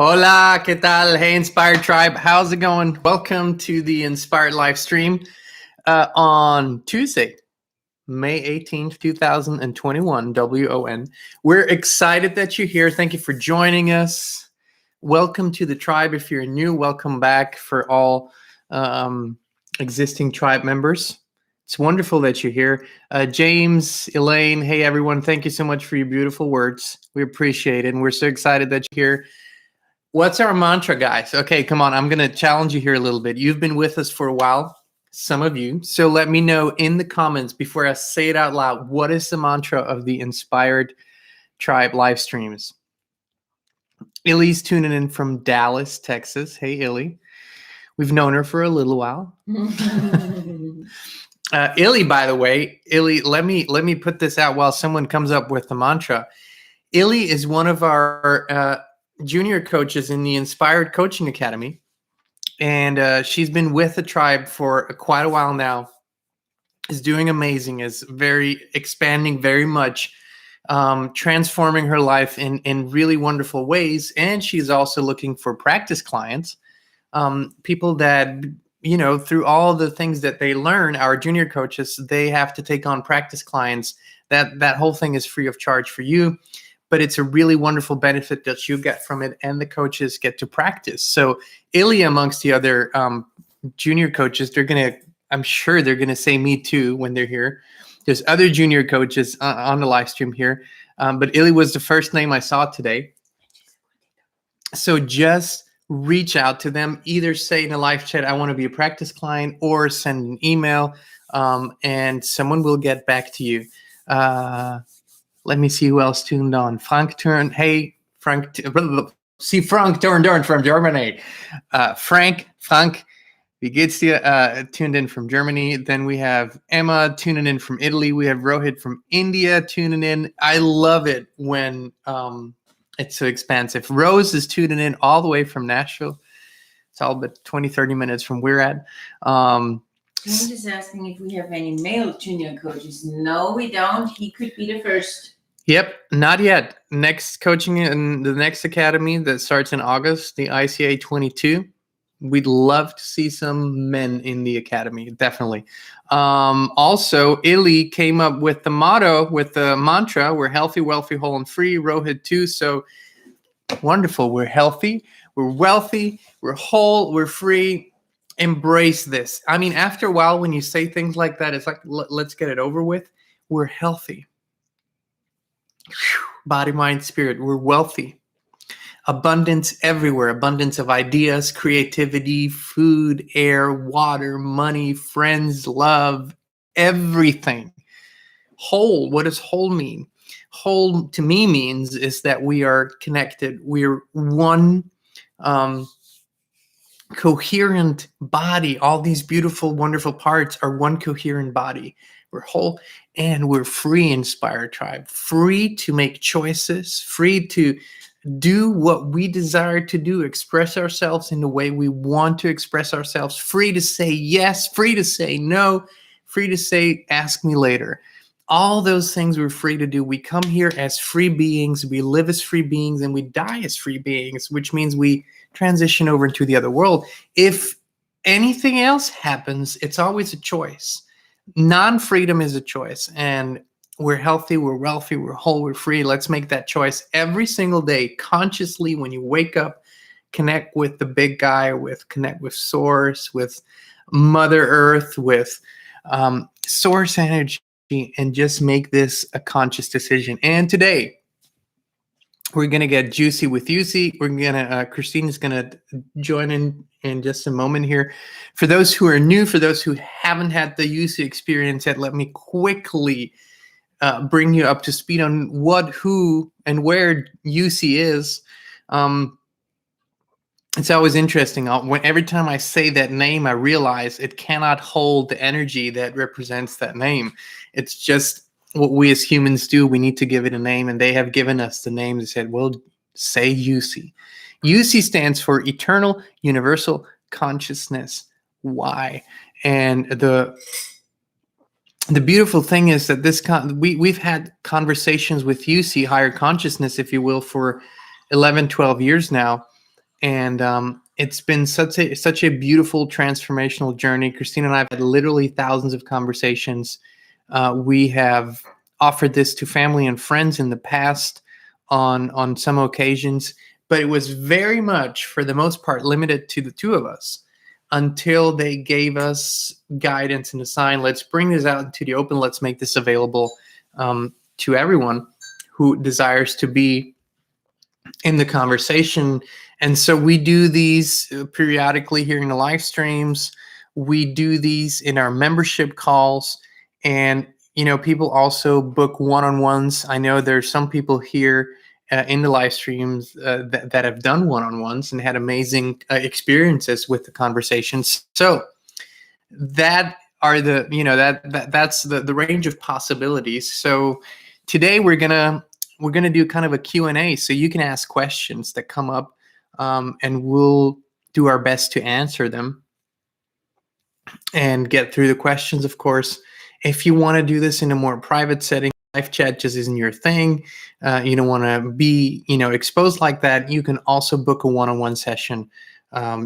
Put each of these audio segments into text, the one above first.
Hola, ¿qué tal? Hey, Inspired Tribe. How's it going? Welcome to the Inspired Livestream on Tuesday, May 18th, 2021, WON. We're excited that you're here. Thank you for joining us. Welcome to the tribe. If you're new, welcome back for all existing tribe members. It's wonderful that you're here. James, Elaine, hey, everyone. Thank you so much for your beautiful words. We appreciate it, and we're so excited that you're here. What's our mantra, guys? Okay, come on. I'm going to challenge you here a little bit. You've been with us for a while, some of you. So let me know in the comments before I say it out loud, what is the mantra of the Inspired Tribe live streams? Illy's tuning in from Dallas, Texas. Hey, Illy. We've known her for a little while. Illy, by the way, Illy, let me put this out while someone comes up with the mantra. Illy is one of our junior coaches in the Inspired Coaching Academy, and she's been with the tribe for quite a while now. Is doing amazing, is very expanding very much, transforming her life in really wonderful ways. And she's also looking for practice clients, people that, you know, through all the things that they learn, our junior coaches, they have to take on practice clients. That whole thing is free of charge for you. But it's a really wonderful benefit that you get from it, and the coaches get to practice. So Illy, amongst the other junior coaches, I'm sure they're gonna say me too when they're here. There's other junior coaches on the live stream here, but Illy was the first name I saw today. So just reach out to them, either say in the live chat, I want to be a practice client, or send an email, and someone will get back to you. Let me see who else tuned on. Frank turned. Hey, Frank. See Frank turned on from Germany. Frank, wie geht's dir? Tuned in from Germany. Then we have Emma tuning in from Italy. We have Rohit from India tuning in. I love it when it's so expansive. Rose is tuning in all the way from Nashville. It's all but 20, 30 minutes from where we're at. I'm just asking if we have any male junior coaches. No, we don't. He could be the first. Yep, not yet. Next coaching in the next academy that starts in August, the ICA 22. We'd love to see some men in the academy, definitely. Also, Illy came up with the motto, with the mantra, we're healthy, wealthy, whole, and free. Rohit too. So wonderful. We're healthy, we're wealthy, we're whole, we're free. Embrace this. I mean, after a while, when you say things like that, it's like, let's get it over with. We're healthy. Body, mind, spirit. We're wealthy. Abundance everywhere. Abundance of ideas, creativity, food, air, water, money, friends, love, everything. Whole. What does whole mean? Whole to me means is that we are connected. We're one coherent body. All these beautiful, wonderful parts are one coherent body. We're whole, and we're free, Inspired Tribe. Free to make choices, free to do what we desire to do, express ourselves in the way we want to express ourselves, free to say yes, free to say no, free to say, ask me later. All those things we're free to do. We come here as free beings, we live as free beings, and we die as free beings, which means we transition over into the other world. If anything else happens, it's always a choice. Non-freedom is a choice, and we're healthy, we're wealthy, we're whole, we're free. Let's make that choice every single day, consciously. When you wake up, connect with the big guy, connect with Source, with Mother Earth, with Source energy, and just make this a conscious decision. And today, we're going to get juicy with EUCY. We're going to, Kristin is going to join in just a moment here. For those who are new, for those who haven't had the EUCY experience yet, let me quickly bring you up to speed on what, who, and where EUCY is. It's always interesting. Every time I say that name, I realize it cannot hold the energy that represents that name. It's just what we as humans do. We need to give it a name, and they have given us the name. They said, well, say EUCY. EUCY stands for Eternal Universal Consciousness. Why? And the beautiful thing is that we've had conversations with EUCY, higher consciousness, if you will, for 11, 12 years now. And it's been such a beautiful transformational journey. Kristin and I have had literally thousands of conversations. We have offered this to family and friends in the past on some occasions, but it was very much, for the most part, limited to the two of us until they gave us guidance and a sign. Let's bring this out into the open. Let's make this available to everyone who desires to be in the conversation. And so we do these periodically here in the live streams. We do these in our membership calls. And, people also book one-on-ones. I know there's some people here in the live streams that have done one-on-ones and had amazing experiences with the conversations. So that are that's the range of possibilities. So today we're gonna do kind of a Q&A, so you can ask questions that come up, and we'll do our best to answer them and get through the questions. Of course, if you want to do this in a more private setting, live chat just isn't your thing, you don't want to be exposed like that, you can also book a one-on-one session.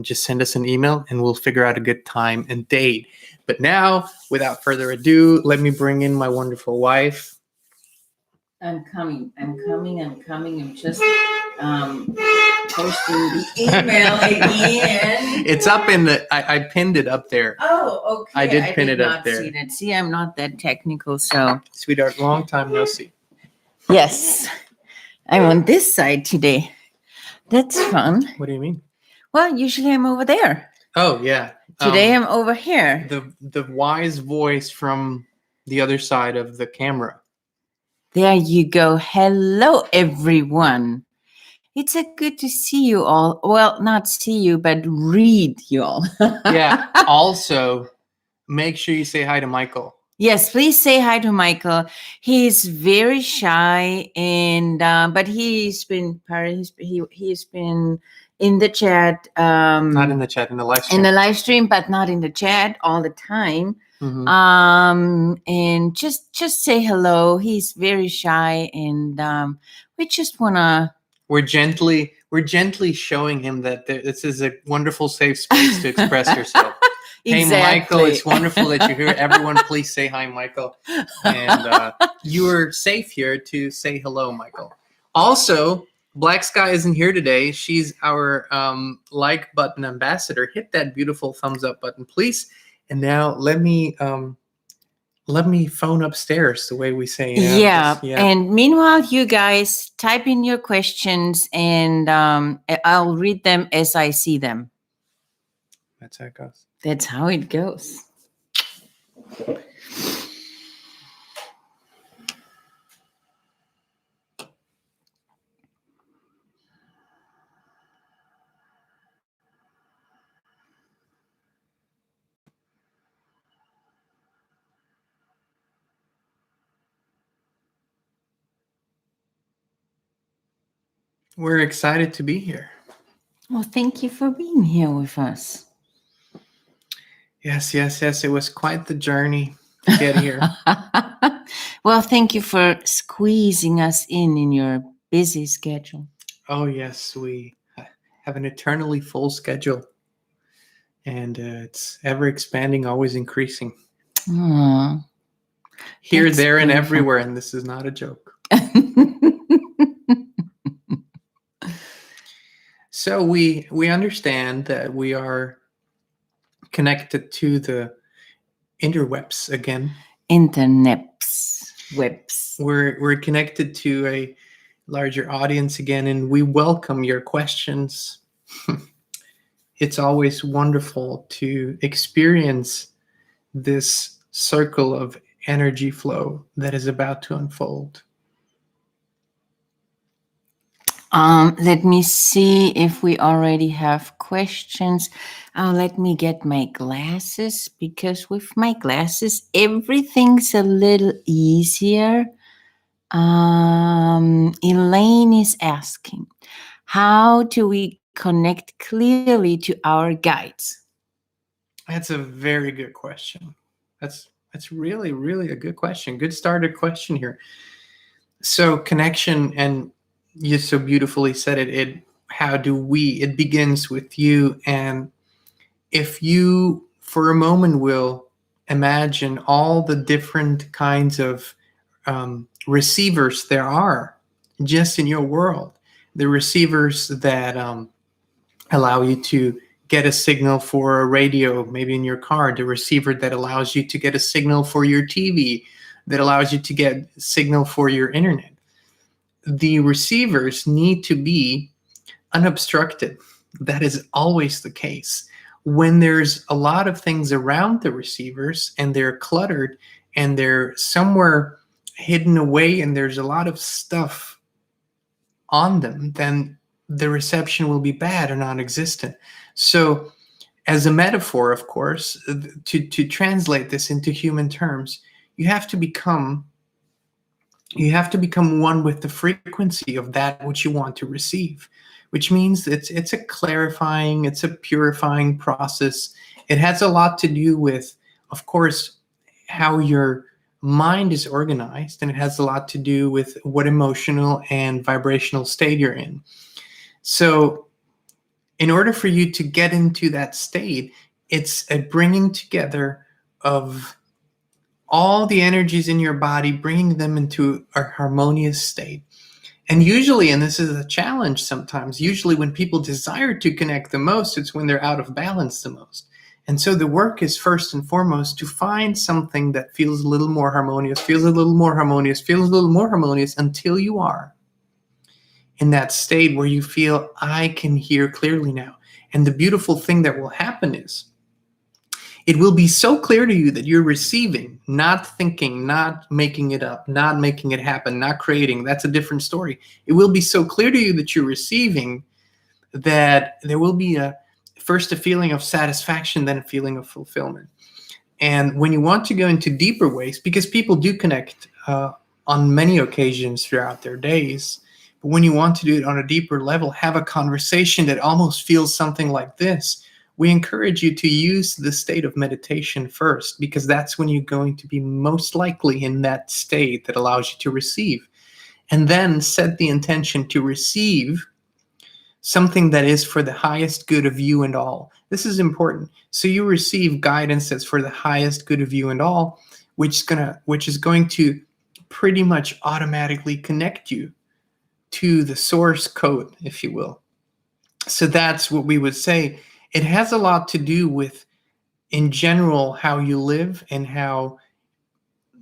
Just send us an email and we'll figure out a good time and date. But now, without further ado, let me bring in my wonderful wife. I'm coming. I'm just posting the email again. It's up in the, I pinned it up there. Oh, okay. I did pin it up there. See that. See, I'm not that technical, so. Sweetheart, long time no see. Yes. I'm on this side today. That's fun. What do you mean? Well, usually I'm over there. Oh, yeah. Today I'm over here. The wise voice from the other side of the camera. There you go. Hello, everyone. It's a good to see you all. Well, not see you, but read you all. Yeah. Also, make sure you say hi to Michael. Yes, please say hi to Michael. He's very shy, and but he's been in the chat. Not in the chat, in the live stream. In the live stream, but not in the chat all the time. Mm-hmm. And just say hello. He's very shy, and we just wanna. We're gently showing him that this is a wonderful, safe space to express yourself. Exactly. Hey, Michael, it's wonderful that you're here. Everyone, please say hi, Michael. And you are safe here to say hello, Michael. Also, Black Sky isn't here today. She's our like button ambassador. Hit that beautiful thumbs up button, please. And now let me phone upstairs, the way we say. Yeah. And meanwhile, you guys type in your questions, and I'll read them as I see them. That's how it goes. That's how it goes. We're excited to be here. Well, thank you for being here with us. Yes. It was quite the journey to get here. Well, thank you for squeezing us in your busy schedule. Oh, yes. We have an eternally full schedule. And it's ever expanding, always increasing. Aww, here, there, and everywhere. And this is not a joke. So we understand that we are connected to the interwebs again. Interneps, webs. We're connected to a larger audience again, and we welcome your questions. It's always wonderful to experience this circle of energy flow that is about to unfold. Let me see if we already have questions. Let me get my glasses, because with my glasses, everything's a little easier. Elaine is asking, how do we connect clearly to our guides? That's a very good question. That's really, really a good question. Good started question here. So connection, and you so beautifully said it how do we? It begins with you. And if you, for a moment, will imagine all the different kinds of receivers there are just in your world, the receivers that allow you to get a signal for a radio, maybe in your car, the receiver that allows you to get a signal for your TV, that allows you to get a signal for your internet. The receivers need to be unobstructed. That is always the case. When there's a lot of things around the receivers and they're cluttered and they're somewhere hidden away and there's a lot of stuff on them, then the reception will be bad or non-existent. So as a metaphor, of course, to translate this into human terms, you have to become one with the frequency of that which you want to receive, which means it's a clarifying, it's a purifying process. It has a lot to do with, of course, how your mind is organized, and it has a lot to do with what emotional and vibrational state you're in. So in order for you to get into that state, it's a bringing together of all the energies in your body, bringing them into a harmonious state. And usually, and this is a challenge sometimes, usually when people desire to connect the most, it's when they're out of balance the most. And so the work is first and foremost to find something that feels a little more harmonious, feels a little more harmonious, feels a little more harmonious, until you are in that state where you feel, I can hear clearly now. And the beautiful thing that will happen is, it will be so clear to you that you're receiving, not thinking, not making it up, not making it happen, not creating. That's a different story. It will be so clear to you that you're receiving that there will be first a feeling of satisfaction, then a feeling of fulfillment. And when you want to go into deeper ways, because people do connect on many occasions throughout their days, but when you want to do it on a deeper level, have a conversation that almost feels something like this, we encourage you to use the state of meditation first, because that's when you're going to be most likely in that state that allows you to receive. And then set the intention to receive something that is for the highest good of you and all. This is important. So you receive guidance that's for the highest good of you and all, which is going to pretty much automatically connect you to the source code, if you will. So that's what we would say. It has a lot to do with, in general, how you live and how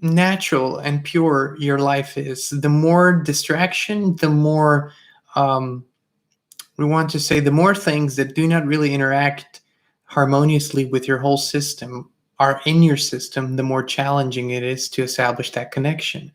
natural and pure your life is. The more distraction, the more, we want to say, the more things that do not really interact harmoniously with your whole system are in your system, the more challenging it is to establish that connection.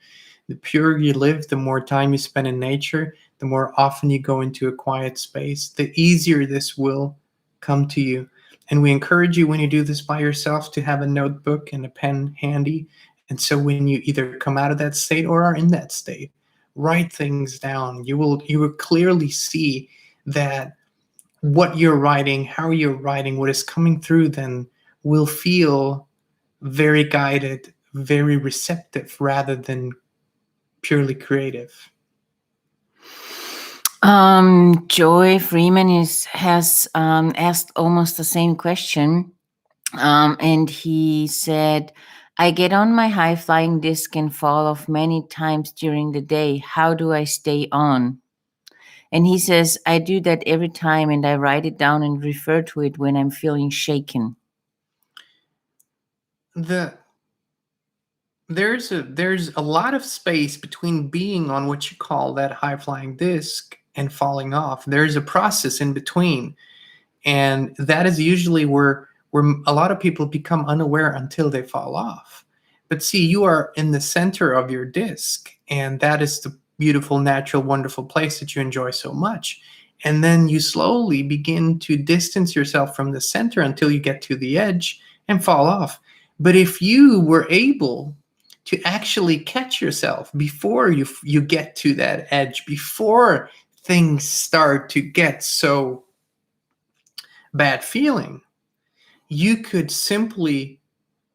The purer you live, the more time you spend in nature, the more often you go into a quiet space, the easier this will come to you. And we encourage you, when you do this by yourself, to have a notebook and a pen handy. And so when you either come out of that state or are in that state, write things down. You will clearly see that what you're writing, how you're writing, what is coming through then will feel very guided, very receptive, rather than purely creative. Joy Freeman has asked almost the same question. And he said, I get on my high flying disc and fall off many times during the day. How do I stay on? And he says, I do that every time, and I write it down and refer to it when I'm feeling shaken. There's a lot of space between being on what you call that high flying disc and falling off. There's a process in between, and that is usually where a lot of people become unaware until they fall off. But see, you are in the center of your disc, and that is the beautiful, natural, wonderful place that you enjoy so much. And then you slowly begin to distance yourself from the center until you get to the edge and fall off. But if you were able to actually catch yourself before you get to that edge, before things start to get so bad feeling, you could simply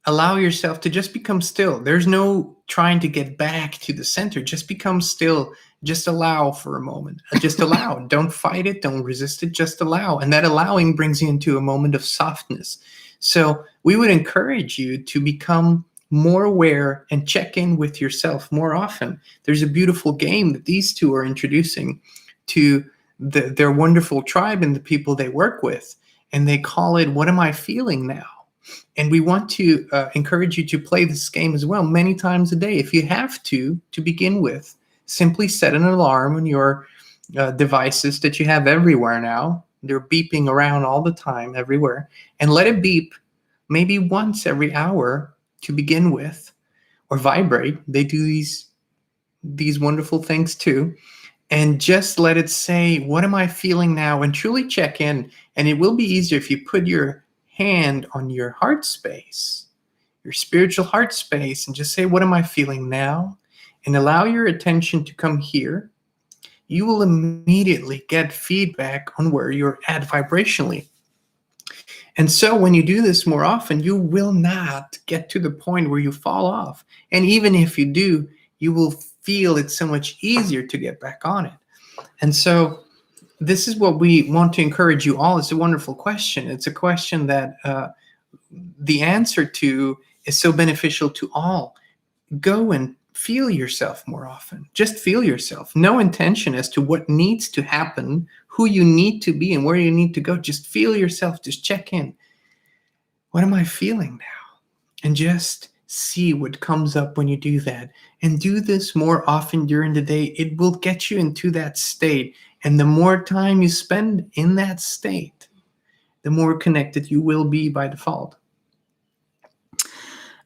allow yourself to just become still. There's no trying to get back to the center. Just become still. Just allow for a moment. Just allow. Don't fight it. Don't resist it. Just allow. And that allowing brings you into a moment of softness. So we would encourage you to become more aware and check in with yourself more often. There's a beautiful game that these two are introducing to their wonderful tribe and the people they work with. And they call it, "What am I feeling now?" And we want to encourage you to play this game as well many times a day. If you have to begin with, simply set an alarm on your devices that you have everywhere now. They're beeping around all the time, everywhere. And let it beep maybe once every hour to begin with, or vibrate. They do these wonderful things too. And just let it say, "What am I feeling now?" And truly check in. And it will be easier if you put your hand on your heart space, your spiritual heart space, and just say, "What am I feeling now?" And allow your attention to come here. You will immediately get feedback on where you're at vibrationally. And so when you do this more often, you will not get to the point where you fall off. And even if you do, you will feel it's so much easier to get back on it. And so this is what we want to encourage you all. It's a wonderful question. It's a question that the answer to is so beneficial to all. Go and feel yourself more often. Just feel yourself. No intention as to what needs to happen, who you need to be, and where you need to go. Just feel yourself. Just check in. What am I feeling now? And just see what comes up when you do that. And do this more often during the day. It will get you into that state. And the more time you spend in that state, the more connected you will be by default.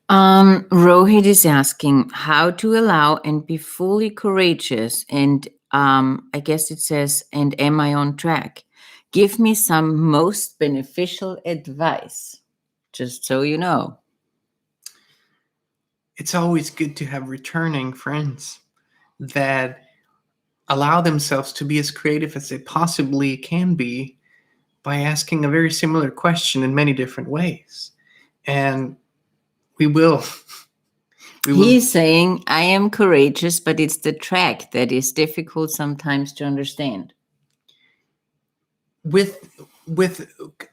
Rohit is asking how to allow and be fully courageous. And I guess it says, "And am I on track? Give me some most beneficial advice." Just so you know. It's always good to have returning friends that allow themselves to be as creative as they possibly can be by asking a very similar question in many different ways. And we will. He's saying, "I am courageous, but it's the track that is difficult sometimes to understand." With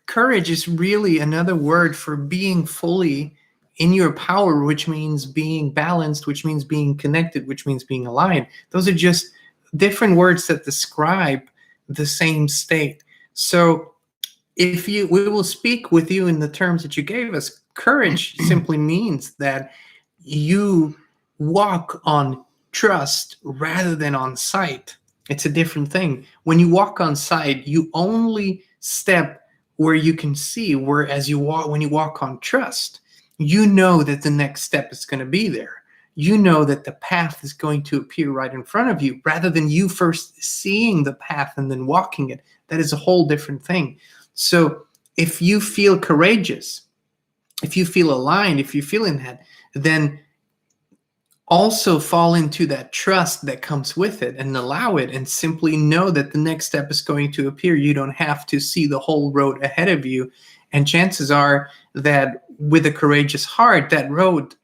courage is really another word for being fully in your power, which means being balanced, which means being connected, which means being aligned. Those are just different words that describe the same state. So if we will speak with you in the terms that you gave us. Courage simply means that you walk on trust rather than on sight. It's a different thing. When you walk on sight, you only step where you can see, whereas when you walk on trust, you know that the next step is going to be there. You know that the path is going to appear right in front of you, rather than you first seeing the path and then walking it. That is a whole different thing. So if you feel courageous, if you feel aligned, if you're feeling that, then also fall into that trust that comes with it and allow it, and simply know that the next step is going to appear. You don't have to see the whole road ahead of you. And chances are that with a courageous heart, that road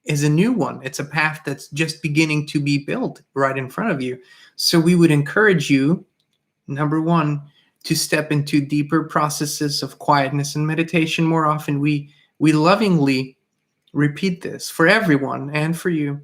is a new one. It's a path that's just beginning to be built right in front of you. So we would encourage you, number one, to step into deeper processes of quietness and meditation more often. We lovingly repeat this for everyone and for you,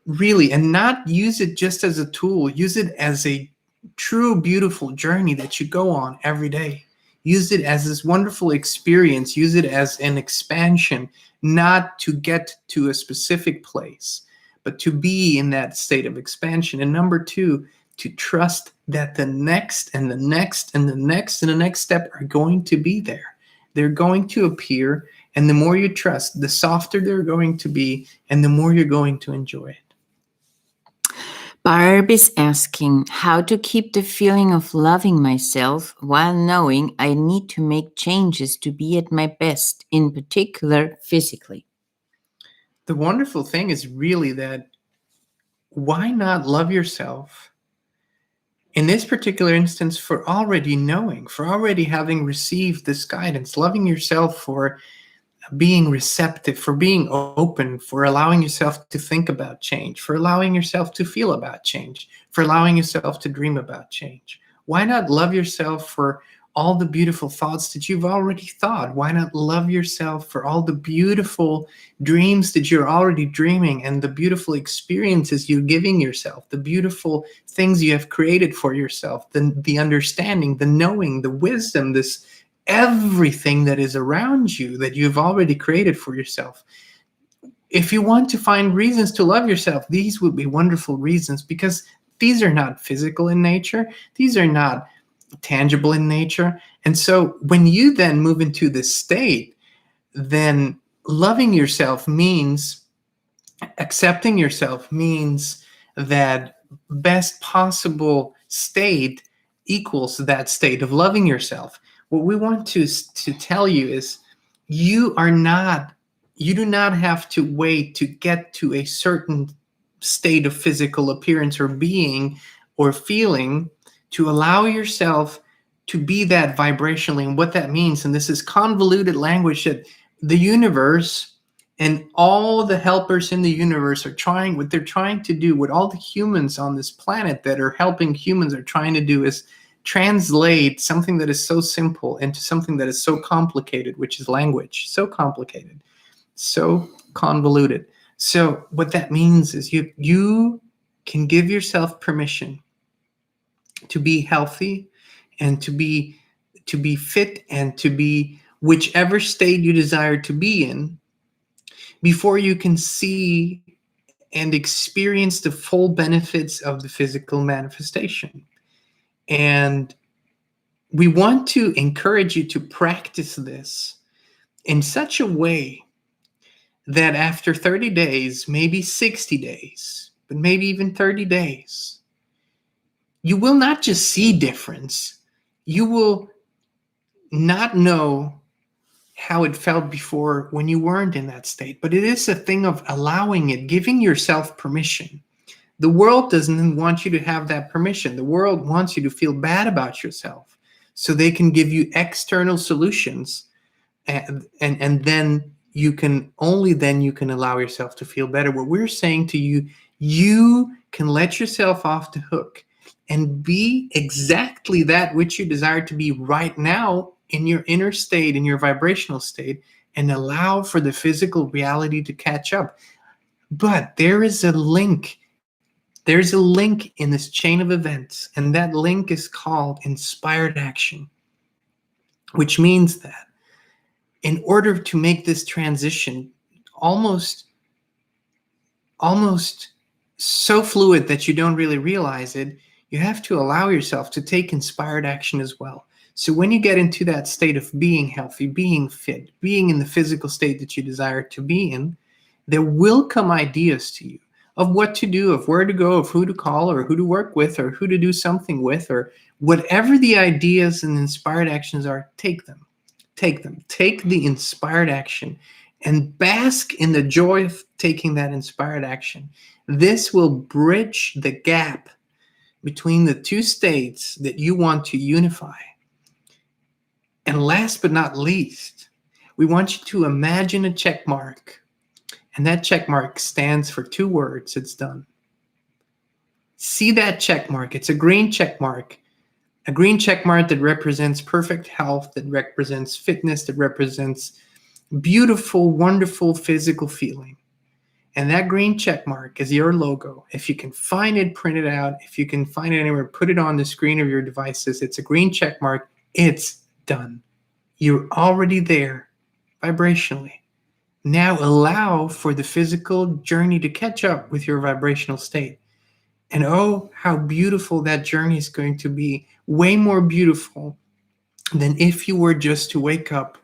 really, and not use it just as a tool. Use it as a true, beautiful journey that you go on every day. Use it as this wonderful experience. Use it as an expansion, not to get to a specific place, but to be in that state of expansion. And number two, to trust that the next and the next and the next and the next step are going to be there. They're going to appear. And the more you trust, the softer they're going to be, and the more you're going to enjoy it. Barb is asking how to keep the feeling of loving myself while knowing I need to make changes to be at my best, in particular physically. The wonderful thing is really that why not love yourself in this particular instance for already knowing, for already having received this guidance, loving yourself for being receptive, for being open, for allowing yourself to think about change, for allowing yourself to feel about change, for allowing yourself to dream about change. Why not love yourself for all the beautiful thoughts that you've already thought? Why not love yourself for all the beautiful dreams that you're already dreaming, and the beautiful experiences you're giving yourself, the beautiful things you have created for yourself, the understanding, the knowing, the wisdom, this everything that is around you that you've already created for yourself. If you want to find reasons to love yourself, these would be wonderful reasons, because these are not physical in nature. These are not tangible in nature. And so when you then move into this state, then loving yourself means accepting yourself, means that best possible state equals that state of loving yourself. What we want to tell you is you do not have to wait to get to a certain state of physical appearance or being or feeling to allow yourself to be that vibrationally. And what that means, and this is convoluted language that the universe and all the helpers in the universe are trying, what they're trying to do, what all the humans on this planet that are helping humans are trying to do, is translate something that is so simple into something that is so complicated, which is language. So complicated, so convoluted. So what that means is you can give yourself permission to be healthy and to be fit and to be whichever state you desire to be in, before you can see and experience the full benefits of the physical manifestation. And we want to encourage you to practice this in such a way that after 30 days, maybe 60 days, but maybe even 30 days, you will not just see difference. You will not know how it felt before when you weren't in that state. But it is a thing of allowing it, giving yourself permission. The world doesn't want you to have that permission. The world wants you to feel bad about yourself so they can give you external solutions, and then you can allow yourself to feel better. What we're saying to you, you can let yourself off the hook and be exactly that which you desire to be right now in your inner state, in your vibrational state, and allow for the physical reality to catch up. But there is a link. There's a link in this chain of events, and that link is called inspired action, which means that in order to make this transition almost so fluid that you don't really realize it, you have to allow yourself to take inspired action as well. So when you get into that state of being healthy, being fit, being in the physical state that you desire to be in, there will come ideas to you of what to do, of where to go, of who to call, or who to work with, or who to do something with, or whatever the ideas and inspired actions are. Take them. Take the inspired action and bask in the joy of taking that inspired action. This will bridge the gap between the two states that you want to unify. And last but not least, we want you to imagine a check mark. And that check mark stands for two words: it's done. See that check mark. It's a green check mark. A green check mark that represents perfect health, that represents fitness, that represents beautiful, wonderful physical feeling. And that green check mark is your logo. If you can find it, print it out. If you can find it anywhere, put it on the screen of your devices. It's a green check mark. It's done. You're already there vibrationally. Now allow for the physical journey to catch up with your vibrational state. And oh, how beautiful that journey is going to be. Way more beautiful than if you were just to wake up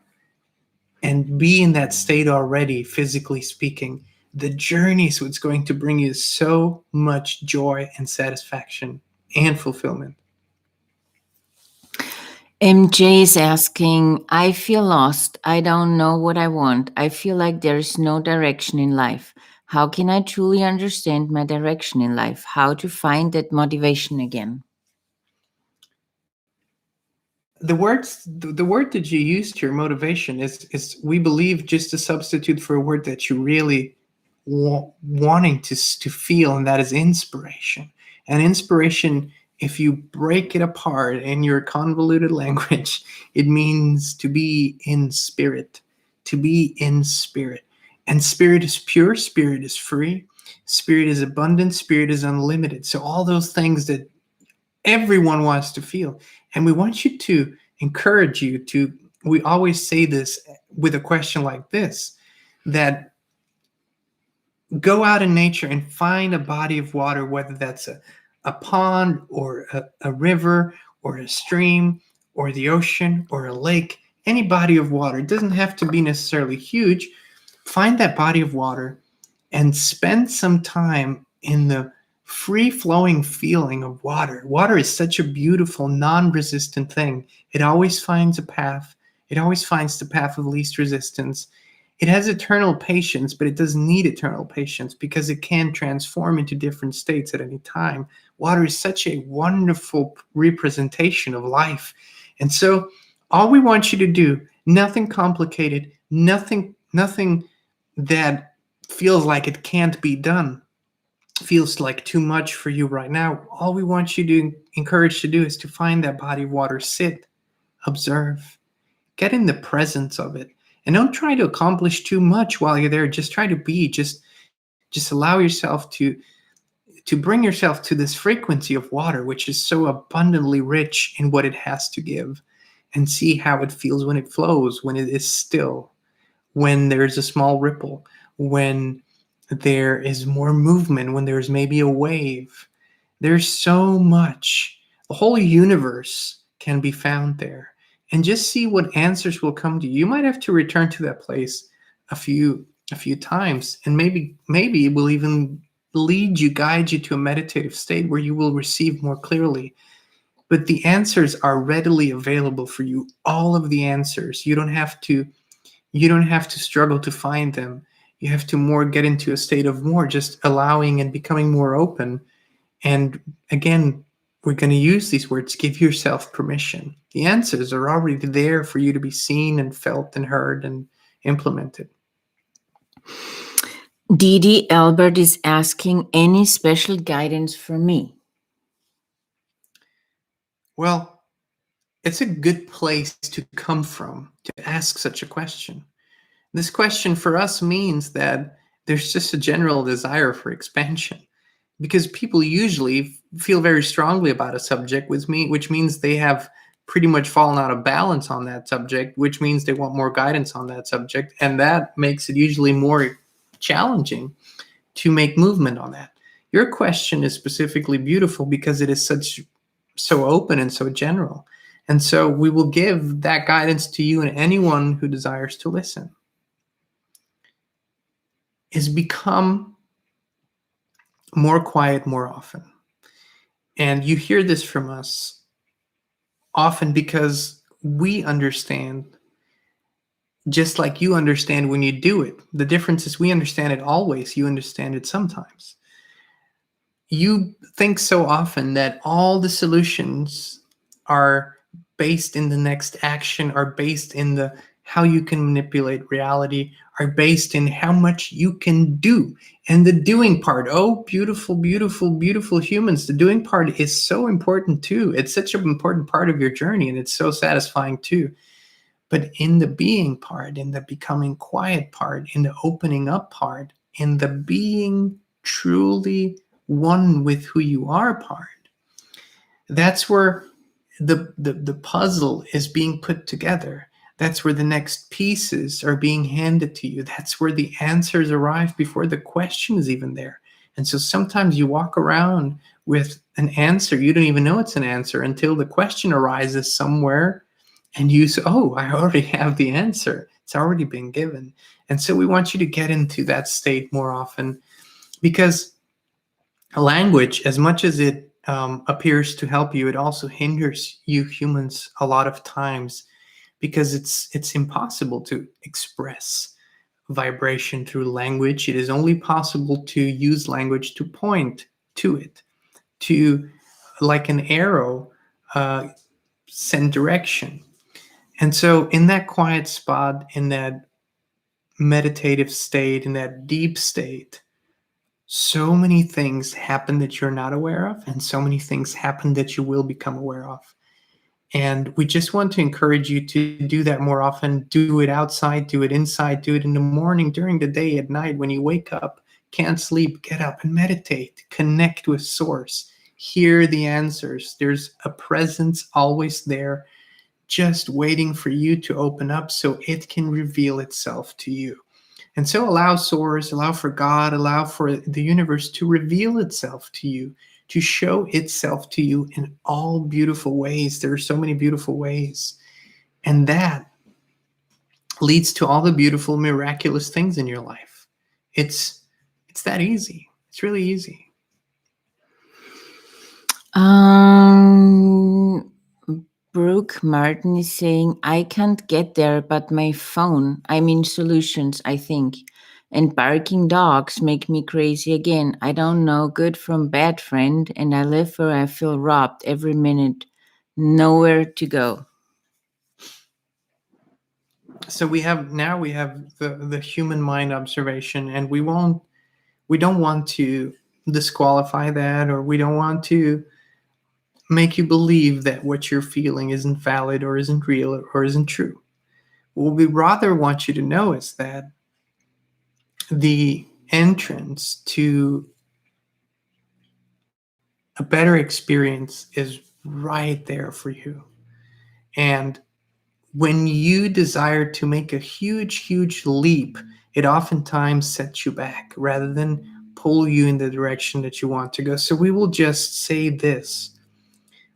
and be in that state already, physically speaking. The journey is what's going to bring you so much joy and satisfaction and fulfillment. MJ is asking, I feel lost. I don't know what I want. I feel like there is no direction in life. How can I truly understand my direction in life? How to find that motivation again? the word that you used here, motivation, is we believe just a substitute for a word that you really wanting to feel, and that is inspiration. And inspiration, if you break it apart in your convoluted language, it means to be in spirit, to be in spirit. And spirit is pure, spirit is free, spirit is abundant, spirit is unlimited. So all those things that everyone wants to feel. And we want you to encourage you to, we always say this with a question like this, that go out in nature and find a body of water, whether that's a pond or a river or a stream or the ocean or a lake, any body of water. It doesn't have to be necessarily huge. Find that body of water and spend some time in the free flowing feeling of water. Water is such a beautiful, non resistant thing. It always finds a path, it always finds the path of least resistance. It has eternal patience, but it doesn't need eternal patience because it can transform into different states at any time. Water is such a wonderful representation of life. And so all we want you to do, nothing complicated, nothing that feels like it can't be done, feels like too much for you right now. All we want you to encourage to do is to find that body of water, sit, observe, get in the presence of it. And don't try to accomplish too much while you're there. Just try to be, just allow yourself to bring yourself to this frequency of water, which is so abundantly rich in what it has to give, and see how it feels when it flows, when it is still, when there's a small ripple, when there is more movement, when there's maybe a wave. There's so much. The whole universe can be found there. And just see what answers will come to you. You might have to return to that place a few times, and maybe it will even guide you to a meditative state where you will receive more clearly. But the answers are readily available for you. All of the answers. You don't have to struggle to find them. You have to more get into a state of more just allowing and becoming more open. And again, we're going to use these words. Give yourself permission. The answers are already there for you to be seen and felt and heard and implemented. Didi Albert is asking, any special guidance for me? Well, it's a good place to come from to ask such a question. This question for us means that there's just a general desire for expansion, because people usually feel very strongly about a subject, which means they have pretty much fallen out of balance on that subject, which means they want more guidance on that subject. And that makes it usually more challenging to make movement on that. Your question is specifically beautiful because it is so open and so general. And so we will give that guidance to you and anyone who desires to listen. Is become more quiet more often. And you hear this from us often because we understand, just like you understand when you do it. The difference is we understand it always, you understand it sometimes. You think so often that all the solutions are based in the next action, are based in the how you can manipulate reality, are based in how much you can do. And the doing part, oh, beautiful, beautiful, beautiful humans, the doing part is so important too. It's such an important part of your journey, and it's so satisfying too. But in the being part, in the becoming quiet part, in the opening up part, in the being truly one with who you are part, that's where the puzzle is being put together. That's where the next pieces are being handed to you. That's where the answers arrive before the question is even there. And so sometimes you walk around with an answer. You don't even know it's an answer until the question arises somewhere and you say, oh, I already have the answer. It's already been given. And so we want you to get into that state more often, because language, as much as it appears to help you, it also hinders you humans a lot of times, because it's impossible to express vibration through language. It is only possible to use language to point to it, to, like an arrow, send direction. And so in that quiet spot, in that meditative state, in that deep state, so many things happen that you're not aware of, and so many things happen that you will become aware of. And we just want to encourage you to do that more often. Do it outside, do it inside, do it in the morning, during the day, at night, when you wake up, can't sleep, get up and meditate, connect with Source, hear the answers. There's a presence always there, just waiting for you to open up so it can reveal itself to you. And so allow Source, allow for God, allow for the universe to reveal itself to you, to show itself to you in all beautiful ways. There are so many beautiful ways. And that leads to all the beautiful, miraculous things in your life. It's that easy. It's really easy. Brooke Martin is saying, I can't get there, but my phone, I'm in solutions, I think. And barking dogs make me crazy again. I don't know good from bad, friend, and I live where I feel robbed every minute. Nowhere to go. So we have the human mind observation, and we don't want to disqualify that, or we don't want to make you believe that what you're feeling isn't valid or isn't real or isn't true. What we rather want you to know is that the entrance to a better experience is right there for you. And when you desire to make a huge, huge leap, it oftentimes sets you back rather than pull you in the direction that you want to go. So we will just say this.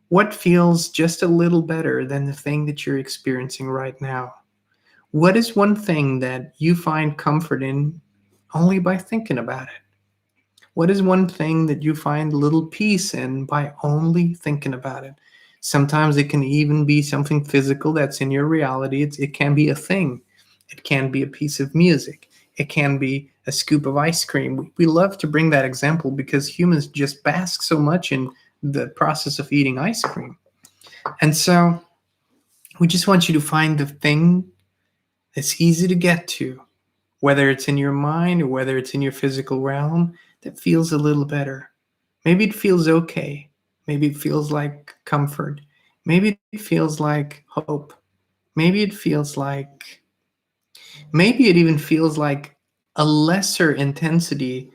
What feels just a little better than the thing that you're experiencing right now? What is one thing that you find comfort in only by thinking about it? What is one thing that you find little peace in by only thinking about it? Sometimes it can even be something physical that's in your reality. It can be a thing. It can be a piece of music. It can be a scoop of ice cream. We love to bring that example because humans just bask so much in the process of eating ice cream. And so we just want you to find the thing that's easy to get to, whether it's in your mind or whether it's in your physical realm, that feels a little better. Maybe it feels okay. Maybe it feels like comfort. Maybe it feels like hope. Maybe it feels like, maybe it even feels like a lesser intensity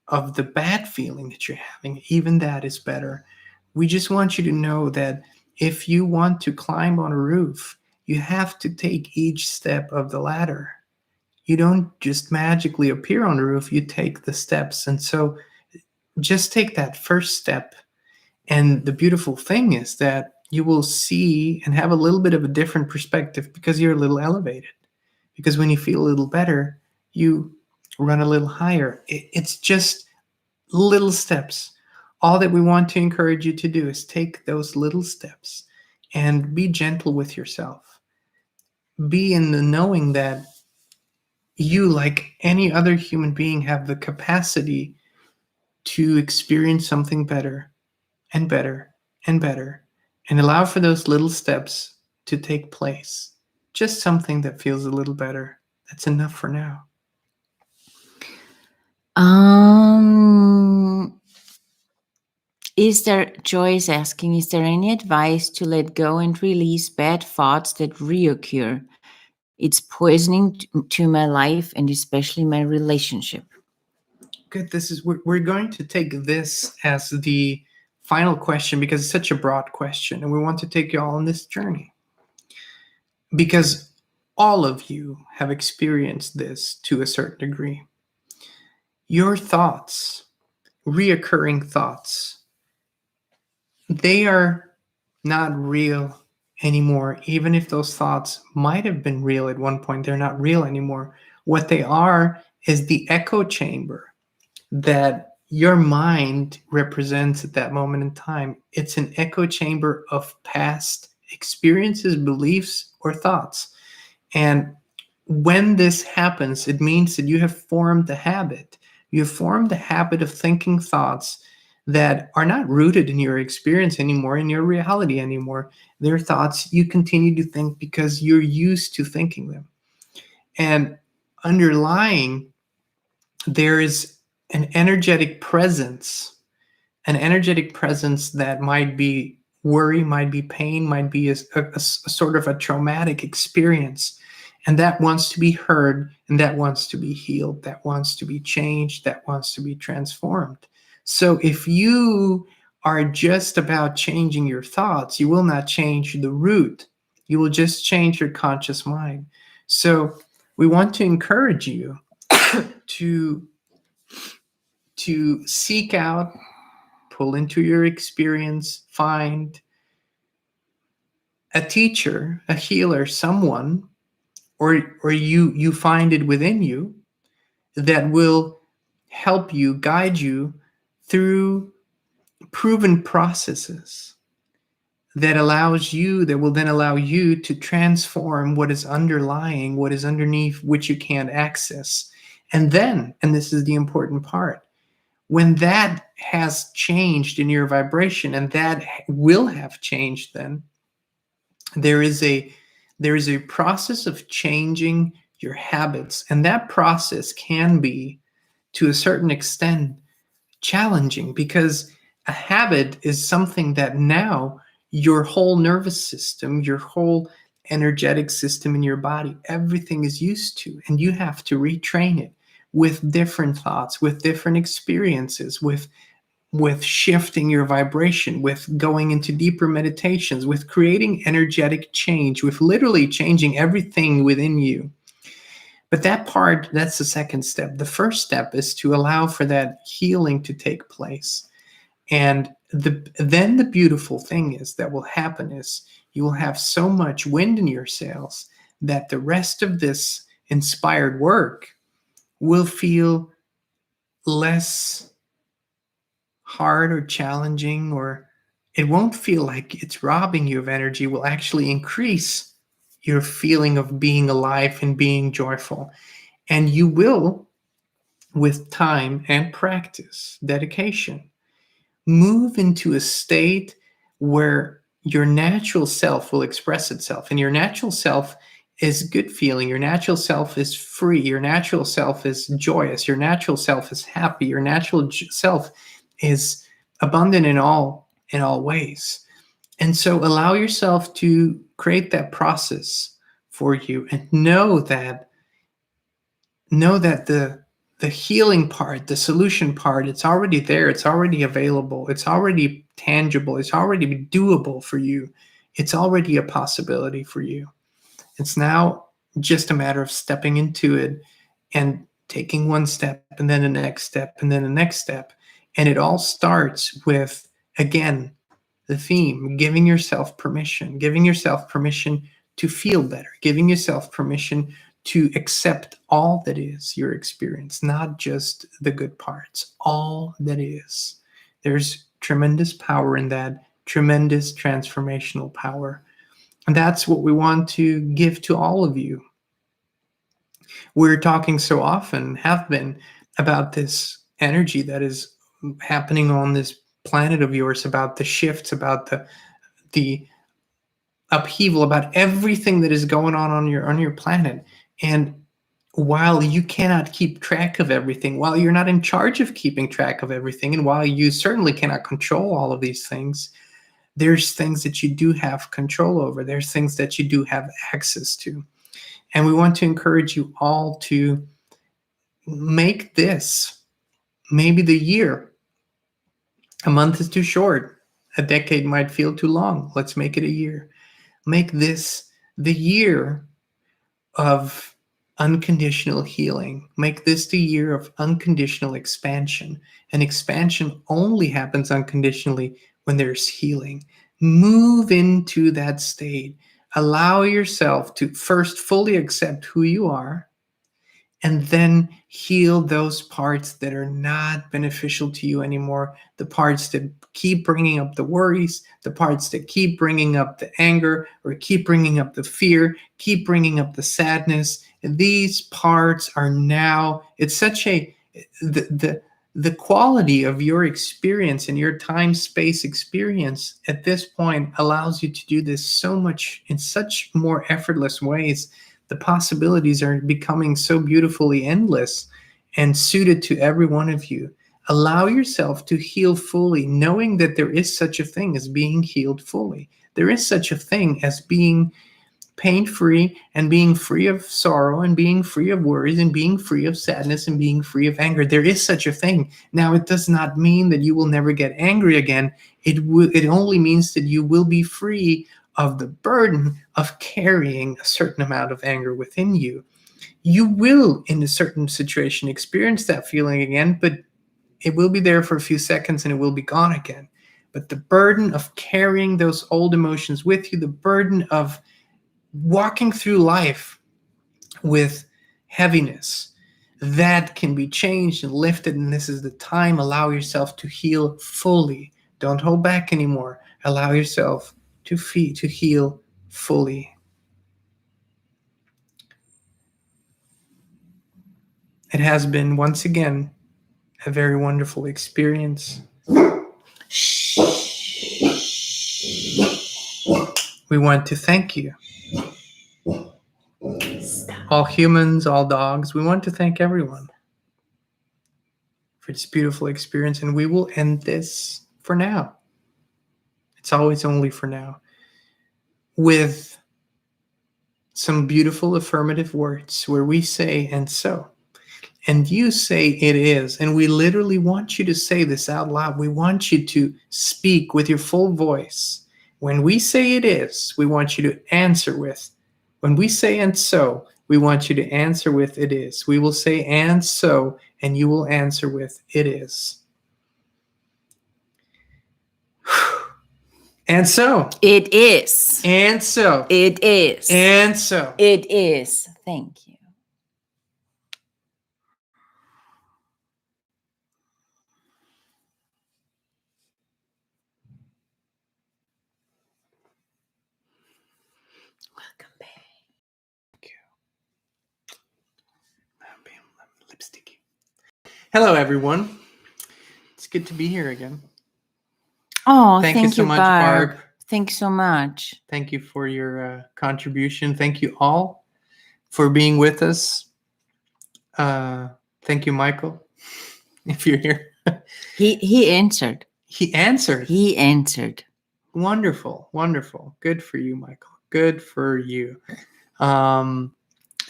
of the bad feeling that you're having. Even that is better. We just want you to know that if you want to climb on a roof, you have to take each step of the ladder. You don't just magically appear on the roof, you take the steps. And so just take that first step. And the beautiful thing is that you will see and have a little bit of a different perspective because you're a little elevated. Because when you feel a little better, you run a little higher. It's just little steps. All that we want to encourage you to do is take those little steps and be gentle with yourself. Be in the knowing that you, like any other human being, have the capacity to experience something better and better and better, and allow for those little steps to take place. Just something that feels a little better. That's enough for now. Joy is asking, is there any advice to let go and release bad thoughts that reoccur? It's poisoning to my life and especially my relationship. Good. We're going to take this as the final question because it's such a broad question, and we want to take you all on this journey. Because all of you have experienced this to a certain degree. Your thoughts, reoccurring thoughts, they are not real anymore. Even if those thoughts might have been real at one point, they're not real anymore. What they are is the echo chamber that your mind represents at that moment in time. It's an echo chamber of past experiences, beliefs, or thoughts. And when this happens, it means that you have formed a habit. You have formed the habit of thinking thoughts that are not rooted in your experience anymore, in your reality anymore. They're thoughts you continue to think because you're used to thinking them. And underlying, there is an energetic presence, that might be worry, might be pain, might be a sort of a traumatic experience. And that wants to be heard, and that wants to be healed, that wants to be changed, that wants to be transformed. So if you are just about changing your thoughts, you will not change the root. You will just change your conscious mind. So we want to encourage you to seek out, pull into your experience, find a teacher, a healer, someone, or you find it within you that will help you, guide you through proven processes that will then allow you to transform what is underlying, what is underneath, which you can't access. And then, and this is the important part, when that has changed in your vibration, and that will have changed, then there is a process of changing your habits. And that process can be, to a certain extent, challenging, because a habit is something that now your whole nervous system, your whole energetic system in your body, everything is used to, and you have to retrain it with different thoughts, with different experiences, with shifting your vibration, with going into deeper meditations, with creating energetic change, with literally changing everything within you. But that's the second step. The first step is to allow for that healing to take place. And then the beautiful thing is that will happen is you will have so much wind in your sails that the rest of this inspired work will feel less hard or challenging, or it won't feel like it's robbing you of energy. It will actually increase your feeling of being alive and being joyful. And you will, with time and practice, dedication, move into a state where your natural self will express itself. And your natural self is good feeling. Your natural self is free. Your natural self is joyous. Your natural self is happy. Your natural self is abundant in all ways. And so allow yourself to create that process for you, and know that the healing part, the solution part, it's already there. It's already available. It's already tangible. It's already doable for you. It's already a possibility for you. It's now just a matter of stepping into it and taking one step, and then the next step, and then the next step. And it all starts with, again, the theme, giving yourself permission to feel better, giving yourself permission to accept all that is your experience, not just the good parts, all that is. There's tremendous power in that, tremendous transformational power. And that's what we want to give to all of you. We're talking so often, have been, about this energy that is happening on this planet of yours, about the shifts, about the upheaval, about everything that is going on your planet. And while you cannot keep track of everything, while you're not in charge of keeping track of everything, and while you certainly cannot control all of these things, there's things that you do have control over. There's things that you do have access to. And we want to encourage you all to make this maybe the year. A month is too short. A decade might feel too long. Let's make it a year. Make this the year of unconditional healing. Make this the year of unconditional expansion. And expansion only happens unconditionally when there's healing. Move into that state. Allow yourself to first fully accept who you are, and then heal those parts that are not beneficial to you anymore, the parts that keep bringing up the worries, the parts that keep bringing up the anger, or keep bringing up the fear, keep bringing up the sadness. And these parts are now, it's such a, the quality of your experience and your time-space experience at this point allows you to do this so much in such more effortless ways. The possibilities are becoming so beautifully endless and suited to every one of you. Allow yourself to heal fully, knowing that there is such a thing as being healed fully. There is such a thing as being pain-free and being free of sorrow and being free of worries and being free of sadness and being free of anger. There is such a thing. Now, it does not mean that you will never get angry again. It only means that you will be free of the burden of carrying a certain amount of anger within you. You will, in a certain situation, experience that feeling again, but it will be there for a few seconds and it will be gone again. But the burden of carrying those old emotions with you, the burden of walking through life with heaviness, that can be changed and lifted, and this is the time. Allow yourself to heal fully. Don't hold back anymore. Allow yourself to heal fully. It has been, once again, a very wonderful experience. We want to thank you. All humans, all dogs, we want to thank everyone for this beautiful experience, and we will end this for now. It's always only for now, with some beautiful affirmative words where we say, and so, and you say it is. And we literally want you to say this out loud. We want you to speak with your full voice. When we say it is, we want you to answer with, when we say and so, we want you to answer with it is. We will say and so, and you will answer with it is. And so. It is. And so. It is. And so. It is. Thank you. Welcome back. Thank you. Lipsticky. Hello, everyone. It's good to be here again. Oh, thank you so much, Barb. Thanks so much. Thank you for your contribution. Thank you all for being with us. Thank you, Michael, if you're here. He answered. He answered. He answered. Wonderful, wonderful. Good for you, Michael. Good for you.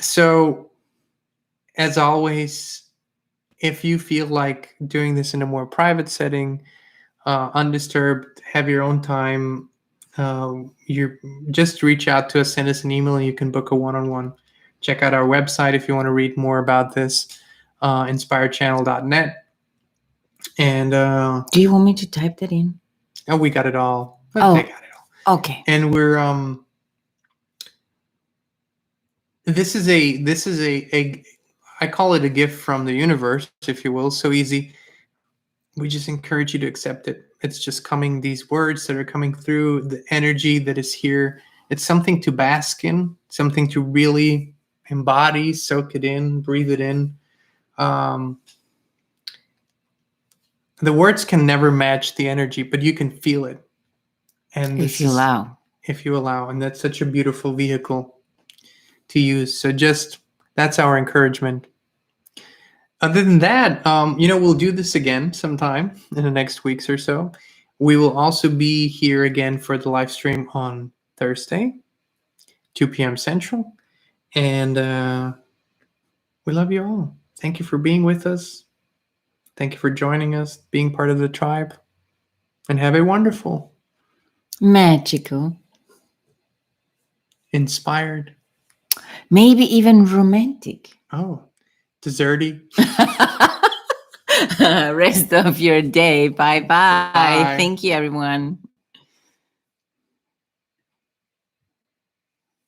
So, as always, if you feel like doing this in a more private setting, undisturbed, have your own time, you just reach out to us, send us an email, and you can book a one-on-one. Check out our website if you want to read more about this, inspiredchannel.net. And do you want me to type that in? Oh, we got it all. Oh, they got it all. Okay. And we're this is a I call it a gift from the universe, if you will. So easy. We just encourage you to accept it. It's just coming, these words that are coming through, the energy that is here. It's something to bask in, something to really embody, soak it in, breathe it in. The words can never match the energy, but you can feel it. And if you allow. If you allow. And that's such a beautiful vehicle to use. So just, that's our encouragement. Other than that, we'll do this again sometime in the next weeks or so. We will also be here again for the live stream on Thursday, 2 p.m. Central. And we love you all. Thank you for being with us. Thank you for joining us, being part of the tribe. And have a wonderful, magical, inspired, maybe even romantic. Oh, desserty. Rest of your day. Bye-bye. Thank you, everyone.